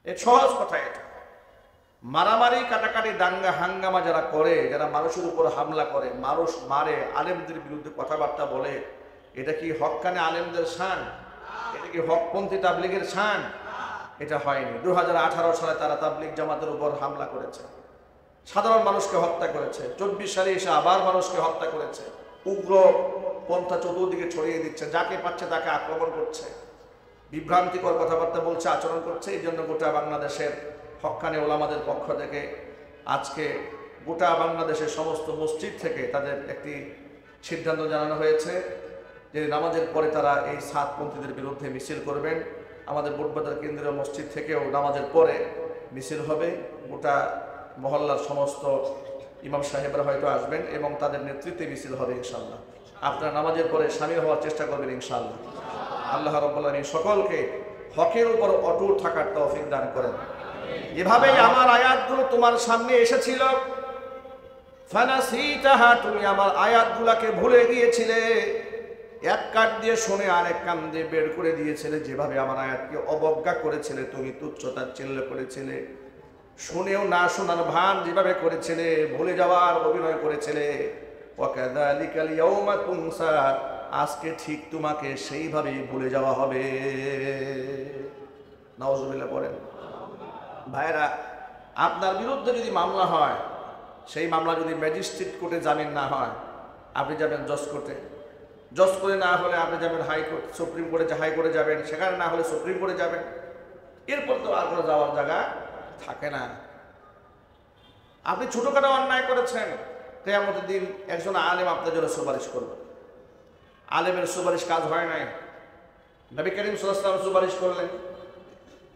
এ সহজ কথা। এটা মারামারি কাটাকাটি দাঙ্গা হাঙ্গামা যারা করে, যারা মানুষের উপর হামলা করে, মানুষ মারে, আলেমদের বিরুদ্ধে কথাবার্তা বলে, এটা কি হক্কানে আলেমদের শান? এটা কি হকপন্থী তাবলিগের শান? এটা হয়নি। 2018 সালে তারা তাবলিগ জামাতের উপর হামলা করেছে, সাধারণ মানুষকে হত্যা করেছে। 24 সালে এসে আবার মানুষকে হত্যা করেছে। উগ্র পন্থা চতুর্দিকে ছড়িয়ে দিচ্ছে, যাকে পাচ্ছে তাকে আক্রমণ করছে, বিভ্রান্তিকর কথাবার্তা বলছে, আচরণ করছে। এই জন্য গোটা বাংলাদেশের হক্কানি ওলামাদের পক্ষ থেকে আজকে গোটা বাংলাদেশের সমস্ত মসজিদ থেকে তাদের একটি সিদ্ধান্ত জানানো হয়েছে যে নামাজের পরে তারা এই সাতপন্থীদের বিরুদ্ধে মিছিল করবেন। আমাদের বুটবাজার কেন্দ্রীয় মসজিদ থেকেও নামাজের পরে মিছিল হবে। গোটা মহল্লার সমস্ত ইমাম সাহেবরা হয়তো আসবেন এবং তাদের নেতৃত্বে মিছিল হবে ইনশাআল্লাহ। আপনারা নামাজের পরে শামিল হওয়ার চেষ্টা করবেন ইনশাআল্লাহ। আল্লাহ রাব্বুল আলামিন সকলকে হকের উপর অটুট থাকার তৌফিক দান করেন। এভাবেই আমার আয়াতগুলো তোমার সামনে এসেছিল, ফানাসিতাহা, তুমি আমার আয়াতগুলোকে ভুলে গিয়েছিলে। এক কান দিয়ে শুনে আরেক কান দিয়ে বের করে দিয়েছিলে। যেভাবে আমার আয়াতকে অবজ্ঞা করেছিলে, তুমি তুচ্ছতাচ্ছিল্য করেছিলে, শুনেও না শোনার ভান যেভাবে করেছিলে, ভুলে যাওয়ার অভিনয় করেছিলে। ওয়াকাযালিকাল ইয়াউমা তুনসা, আজকে ঠিক তোমাকে সেইভাবেই ভুলে যাওয়া হবে। নাউযুবিল্লাহ পড়েন। ভাইরা, আপনার বিরুদ্ধে যদি মামলা হয়, সেই মামলা যদি ম্যাজিস্ট্রেট কোর্টে জামিন না হয়, আপনি যাবেন জজ কোর্টে। জজ কোর্টে না হলে আপনি যাবেন হাইকোর্ট, সুপ্রিম কোর্টে, হাইকোর্টে যাবেন, সেখানে না হলে সুপ্রিম কোর্টে যাবেন। এরপর তো আর কোনো যাওয়ার জায়গা থাকে না। আপনি ছোটখাটো অন্যায় করেছেন, কিয়ামতের দিন একজন আলেম আপনার জন্য সুপারিশ করবে। আলেমের সুপারিশ কাজ হয় নাই। নবী করিম সাল্লাল্লাহু আলাইহি ওয়াসাল্লাম সুপারিশ করলেন,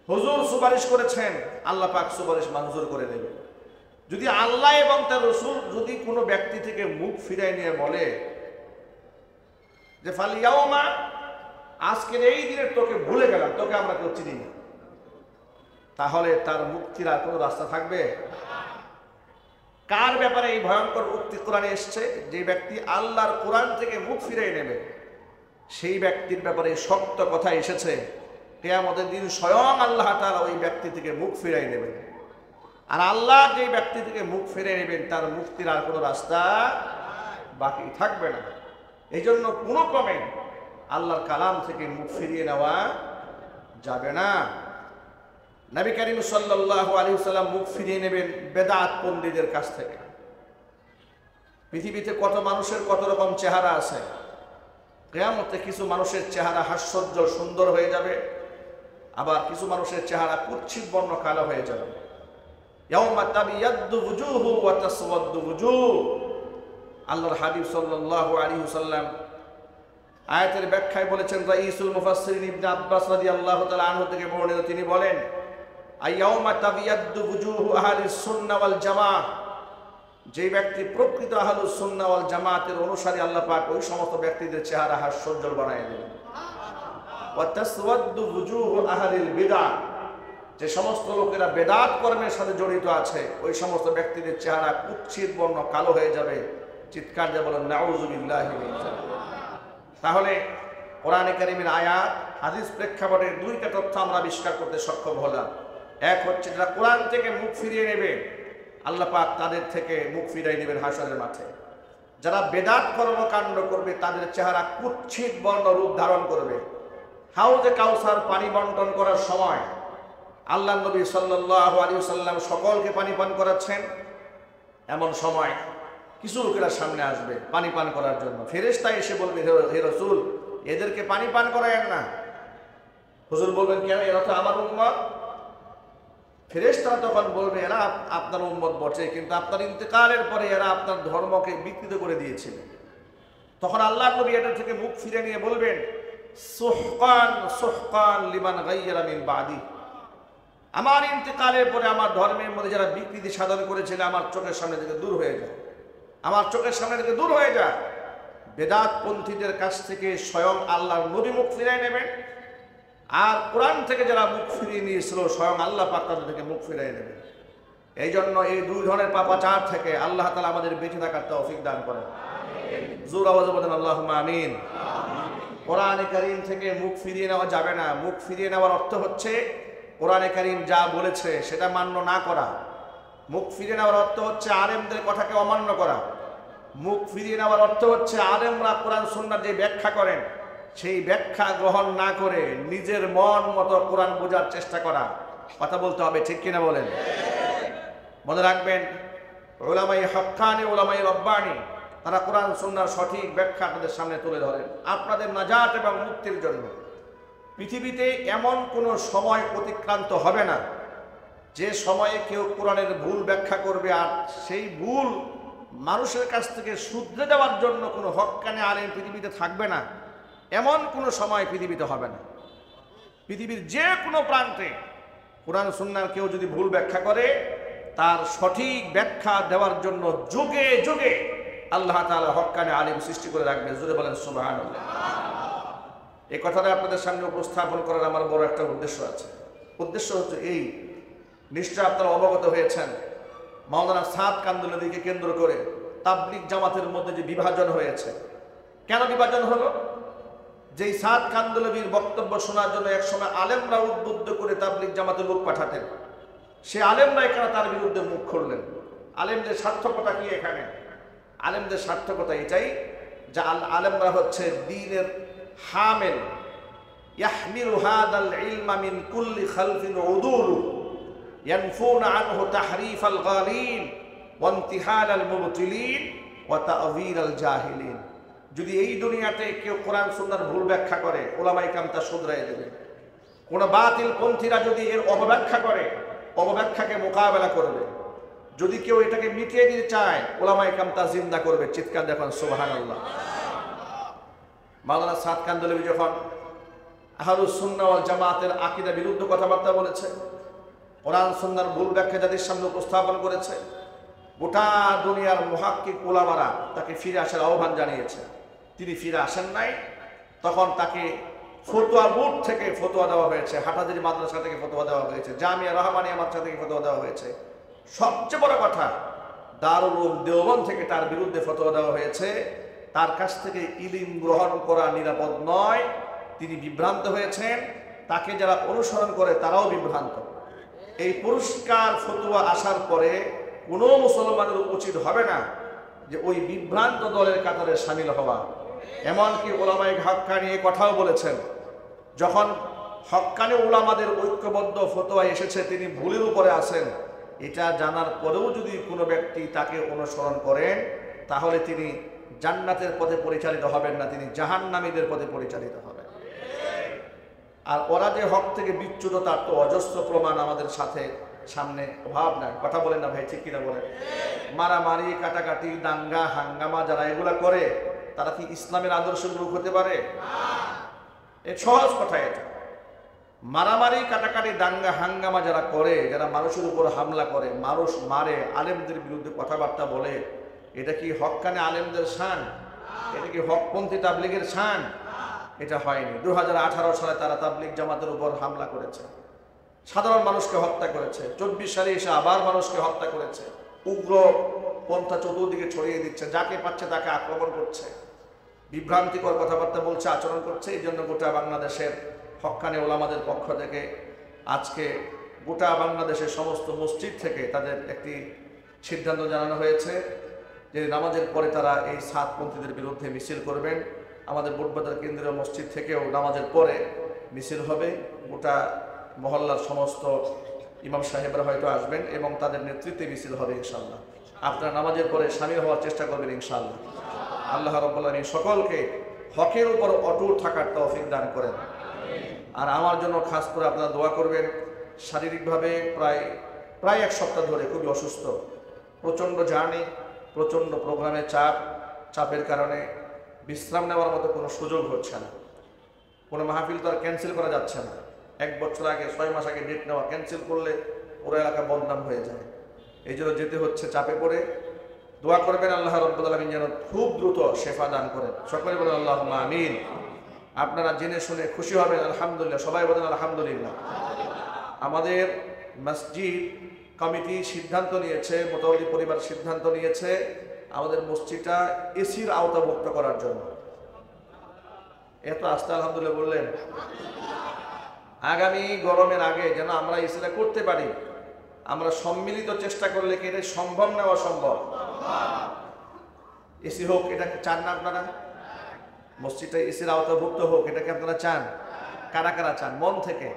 হুজুর সুপারিশ করেছেন, আল্লাহ পাক সুপারিশ মঞ্জুর করে নেবেন। যদি আল্লাহ এবং তার রাসূল যদি কোনো ব্যক্তি থেকে মুখ ফিরায় নিয়ে বলে যে ফাল ইয়াউমা, আজকের এই দিনের তোকে ভুলে গেলাম, তোকে আমরা কেউ চিনি না, তাহলে তার মুক্তির আর কোনো রাস্তা থাকবে? কার ব্যাপারে এই ভয়ঙ্কর উক্তি কোরআনে এসছে? যে ব্যক্তি আল্লাহর কোরআন থেকে মুখ ফিরিয়ে নেবে, সেই ব্যক্তির ব্যাপারে শক্ত কথা এসেছে। কিয়ামতের দিন স্বয়ং আল্লাহ তাআলা ওই ব্যক্তি থেকে মুখ ফিরিয়ে নেবেন। আর আল্লাহ যে ব্যক্তি থেকে মুখ ফিরিয়ে নেবেন, তার মুক্তির আর কোনো রাস্তা বাকি থাকবে না। এই জন্য কোনো ক্রমে আল্লাহর কালাম থেকে মুখ ফিরিয়ে নেওয়া যাবে না। নবী করিম সাল্লাল্লাহু আলাইহি ওয়াসাল্লাম মুখ ফিরিয়ে নেবেন বেদাত পণ্ডিতদের কাছ থেকে। পৃথিবীতে কত মানুষের কত রকম চেহারা আছে। কিয়ামতে কিছু মানুষের চেহারা হাস্যোজ্জ্বল সুন্দর হয়ে যাবে, আবার কিছু মানুষের চেহারা কুৎসিত বর্ণ কালো হয়ে যাবে। ইয়াউমা তাবিয়াদ্দু ওয়ুজুহু ওয়া তাসওয়াদ্দু ওয়ুজুহ। আল্লাহর হাবিব সাল্লাল্লাহু আলাইহি ওয়াসাল্লাম আয়াতের ব্যাখ্যায় বলেছেন, রাইসুল মুফাসসিরিন ইবনে আব্বাস রাদিয়াল্লাহু তাআলা আনহু থেকে বর্ণিত, তিনি বলেন, আইয়াউমা তাবিয়াদ্দু ওয়ুজুহু আহলিস সুন্নাহ ওয়াল জামাআহ। যে ব্যক্তি প্রকৃত আহলুস সুন্নাহ ওয়াল জামাতের অনুসারী, আল্লাহ পাক ওই সমস্ত ব্যক্তিদের চেহারা হাস্যোজ্জ্বল বানায় দেবেন। ওয়া তাসওয়াদ্দু ওয়ুজুহু আহলিল বিদআহ। যে সমস্ত লোকেরা বেদাত কর্মের সাথে জড়িত আছে, ওই সমস্ত ব্যক্তিদের চেহারা কুৎসিত বর্ণ কালো হয়ে যাবে। চিৎকার দিয়ে বলেন নাউযুবিল্লাহি মিন যালিক। তাহলে কোরআনে কারীমের আয়াত হাদিস প্রেক্ষাপটে দুইটা তথ্য আমরা আবিষ্কার করতে সক্ষম হলাম। এক হচ্ছে, যারা কোরআন থেকে মুখ ফিরিয়ে নেবে, আল্লাহ পাক তাদের থেকে মুখ ফিরিয়ে নেবেন হাসরের মাঠে। যারা বেদাত কর্মকাণ্ড করবে, তাদের চেহারা কুৎসিত বর্ণ রূপ ধারণ করবে। হাউজে কাউসার পানি বন্টন করার সময় আল্লাহ নবী সাল্লাল্লাহু আলাইহি ওয়াসাল্লাম সকলকে পানি পান করাচ্ছেন। এমন সময় কিছু লোকেরা সামনে আসবে পানি পান করার জন্য। ফেরেশতা এসে বলবে, হে রাসূল, এদেরকে পানি পান করায়েন না। হুজুর বলবেন, কেন? এরা তো আমার উম্মত। ফেরেশতারা তখন বলবে, এরা আপনার উম্মত বটে, কিন্তু আপনার ইন্তেকালের পরে এরা আপনার ধর্মকে বিকৃত করে দিয়েছিলেন। তখন আল্লাহ নবী এটা থেকে মুখ ফিরে নিয়ে বলবেন, সুহকান সুহকান লিমান গায়্যারা মিন বাদি। আমার ইন্তেকালের পরে আমার ধর্মের মধ্যে যারা বিকৃতি সাধন করেছিল, আমার চোখের সামনে থেকে দূর হয়ে যায়, আমার চোখের সামনে থেকে দূর হয়ে যায়। বেদাত পন্থীদের কাছ থেকে স্বয়ং আল্লাহর নবী মুখ ফিরিয়ে নেবেন, আর কোরআন থেকে যারা মুখ ফিরিয়ে নিয়েছিল, স্বয়ং আল্লাহ পাক তাদের থেকে মুখ ফিরিয়ে নেবেন। এই জন্য এই দুই ধরনের পাপাচার থেকে আল্লাহ তাআলা আমাদের বেঁচে থাকার তৌফিক দান করেন। জোর আওয়াজে বলেন আল্লাহুম্মা আমিন। কোরআনে কারীম থেকে মুখ ফিরিয়ে নেওয়া যাবে না। মুখ ফিরিয়ে নেওয়ার অর্থ হচ্ছে কোরআনে কারীম যা বলেছে সেটা মান্য না করা। মুখ ফিরিয়ে নেওয়ার অর্থ হচ্ছে আলেমদের কথাকে অমান্য করা। মুখ ফিরিয়ে নেওয়ার অর্থ হচ্ছে আলেমরা কোরআন সুন্নাহর যে ব্যাখ্যা করেন সেই ব্যাখ্যা গ্রহণ না করে নিজের মন মতো কোরআন বোঝার চেষ্টা করা। কথা বলতে হবে, ঠিক কিনা বলেন? মনে রাখবেন, উলামায়ে হক্কানি, উলামায়ে রব্বানি তারা কোরআন সুন্নাহর সঠিক ব্যাখ্যা আপনাদের সামনে তুলে ধরেন আপনাদের নাজাত এবং মুক্তির জন্য। পৃথিবীতে এমন কোনো সময় অতিক্রান্ত হবে না যে সময়ে কেউ কোরআনের ভুল ব্যাখ্যা করবে আর সেই ভুল মানুষের কাছ থেকে শুধরে দেওয়ার জন্য কোনো হক্কানি আলেম পৃথিবীতে থাকবে না। এমন কোনো সময় পৃথিবীতে হবে না। পৃথিবীর যে কোনো প্রান্তে কোরআন সুন্নাহর কেউ যদি ভুল ব্যাখ্যা করে তার সঠিক ব্যাখ্যা দেওয়ার জন্য যুগে যুগে আল্লাহ তাআলা হক্কানি আলেম সৃষ্টি করে রাখবেন। জোরে বলেন সুবহানাল্লাহ। এই কথাটা আপনাদের সামনে উপস্থাপন করার আমার বড় একটা উদ্দেশ্য আছে। উদ্দেশ্য হচ্ছে এই, নিশ্চয় আপনারা অবগত হয়েছেন মাওলানা সাদ কান্দুলভিকে কেন্দ্র করে তাবলিগ জামাতের মধ্যে যে বিভাজন হয়েছে। কেন বিভাজন হলো? যেই সাদ কান্দুলভির বক্তব্য শোনার জন্য একসময় আলেমরা উদ্বুদ্ধ করে তাবলিগ জামাতে লোক পাঠাতেন, সে আলেমরা এখানে তার বিরুদ্ধে মুখ খুললেন। আলেমদের সার্থকতা কি এখানে? আলেমদের সার্থকতা এটাই যে আলেমরা হচ্ছে দ্বীনের হামেল, ইয়াহমিলু হাদাল ইলমা মিন কুল্লি খালফিন উদুলু ইয়ানফুনা আনহু তাহরিফাল গালিন ওয়া ইনতিহালাল মুবতিলিন ওয়া তা'যীরাল জাহিলিন। যদি এই দুনিয়াতে কেউ কোরআন সুন্নাহর ভুল ব্যাখ্যা করে ওলামায়ে কেরাম তা শুধরাই দেবে। কোন বাতিল পন্থীরা যদি এর অপব্যাখ্যা করে অপব্যাখ্যাকে মোকাবেলা করবে। যদি কেউ এটাকে মিটিয়ে দিতে চায় ওলামায়ে কেরাম তা জিন্দা করবে। চিৎকার দেখুন সুবহানাল্লাহ। মাওলানা সাদ কান্দুলভি যখন আহলুস সুন্নাহ ওয়াল জামাতের আকীদা বিরুদ্ধ কথাবার্তা বলেছে, কোরআন সুন্নাহর ভুল ব্যাখ্যা যাদের সামনে উপস্থাপন করেছে, গোটা দুনিয়ার মুহাক্কিক উলামারা তাকে ফিরে আসার আহ্বান জানিয়েছে। তিনি ফিরে আসেন নাই। তখন তাকে ফতোয়া বোর্ড থেকে ফতোয়া দেওয়া হয়েছে, হাটাজারি মাদ্রাসা থেকে ফতোয়া দেওয়া হয়েছে, জামিয়া রহমানিয়া মাদ্রাসা থেকে ফতোয়া দেওয়া হয়েছে। সবচেয়ে বড় কথা, দারুল উলুম দেওবন্দ থেকে তার বিরুদ্ধে ফতোয়া দেওয়া হয়েছে। তার কাছ থেকে ইলম গ্রহণ করা নিরাপদ নয়। তিনি বিভ্রান্ত হয়েছেন, তাকে যারা অনুসরণ করে তারাও বিভ্রান্ত। এই পরিষ্কার ফতোয়া আসার পরে কোনো মুসলমানের উচিত হবে না যে ওই বিভ্রান্ত দলের কাতারে সামিল হওয়া। এমনকি উলামায়ে হক্কানি এই কথাও বলেছেন, যখন হক্কানি উলামাদের ঐক্যবদ্ধ ফতোয়া এসেছে তিনি ভুলের উপরে আছেন, এটা জানার পরেও যদি কোনো ব্যক্তি তাকে অনুসরণ করেন তাহলে তিনি জান্নাতের পথে পরিচালিত হবেন না, তিনি জাহান্নামীদের পথে পরিচালিত হবেন। আর ওরা যে হক থেকে বিচ্যুত তার তো অজস্র প্রমাণ আমাদের সাথে সামনে অভাব নাই। কথা বলেন না ভাই, ঠিক কিনা বলেন? মারামারি, কাটাকাটি, দাঙ্গা হাঙ্গামা যারা এগুলা করে তারা কি ইসলামের আদর্শ লোক হতে পারে? এই সহজ কথা। এটা মারামারি, কাটাকাটি, দাঙ্গা হাঙ্গামা যারা করে, যারা মানুষের উপর হামলা করে, মানুষ মারে, আলেমদের বিরুদ্ধে কথাবার্তা বলে, এটা কি হক্কানি আলেমদের শান? এটা কি হকপন্থী তাবলিগের শান? এটা হয়নি। 2018 সালে তারা তাবলিগ জামাতের উপর হামলা করেছে, সাধারণ মানুষকে হত্যা করেছে। 24 সালে এসে আবার মানুষকে হত্যা করেছে। উগ্র পন্থা চতুর্দিকে ছড়িয়ে দিচ্ছে, যাকে পাচ্ছে তাকে আক্রমণ করছে, বিভ্রান্তিকর কথাবার্তা বলছে, আচরণ করছে। এই জন্য গোটা বাংলাদেশের হক্কানি ওলামাদের পক্ষ থেকে আজকে গোটা বাংলাদেশের সমস্ত মসজিদ থেকে তাদের একটি সিদ্ধান্ত জানানো হয়েছে যে নামাজের পরে তারা এই সাতপন্থীদের বিরুদ্ধে মিছিল করবেন। আমাদের বুটবাজার কেন্দ্রীয় মসজিদ থেকেও নামাজের পরে মিছিল হবে। গোটা মহল্লার সমস্ত ইমাম সাহেবরা হয়তো আসবেন এবং তাদের নেতৃত্বে মিছিল হবে ইনশাআল্লাহ। আপনারা নামাজের পরে শামিল হওয়ার চেষ্টা করবেন ইনশাআল্লাহ। আল্লাহ রাব্বুল আলামিন সকলকে হকের উপর অটুট থাকার তৌফিক দান করেন। আর আমার জন্য খাস করে আপনারা দোয়া করবেন। শারীরিকভাবে প্রায় এক সপ্তাহ ধরে খুবই অসুস্থ, প্রচণ্ড জার্নি, প্রচণ্ড প্রোগ্রামের চাপের কারণে বিশ্রাম নেওয়ার মতো কোনো সুযোগ হচ্ছে না। কোনো মাহফিল তো আর ক্যান্সেল করা যাচ্ছে না। 1 বছর আগে 6 মাস আগে ডেট নেওয়া, ক্যান্সেল করলে পুরো এলাকা বদনাম হয়ে যায়। এই জন্য যেতে হচ্ছে চাপে পড়ে। দোয়া করবেন আল্লাহ রাব্বুল আলামিন যেন খুব দ্রুত শেফা দান করেন। সকলে বলেন আল্লাহুম্মা আমিন। আপনারা জেনে শুনে খুশি হবেন আলহামদুলিল্লাহ। সবাই বলেন আলহামদুলিল্লাহ। আমাদের মসজিদ কমিটি সিদ্ধান্ত নিয়েছে, মোতাওয়াল্লি পরিবার সিদ্ধান্ত নিয়েছে আমাদের মসজিদটা এসির আওতাভুক্ত করার জন্য। এত আস্তে আলহামদুলিল্লাহ বললেন। আগামী গরমের আগে যেন আমরা এসিটা করতে পারি। আমরা সম্মিলিত চেষ্টা করলে কি এটা সম্ভব না অসম্ভব? এসি হোক, এটা চান না আপনারা? মসজিদটা এসির আওতাভুক্ত হোক, এটা কি আপনারা চান? কারা কারা চান মন থেকে?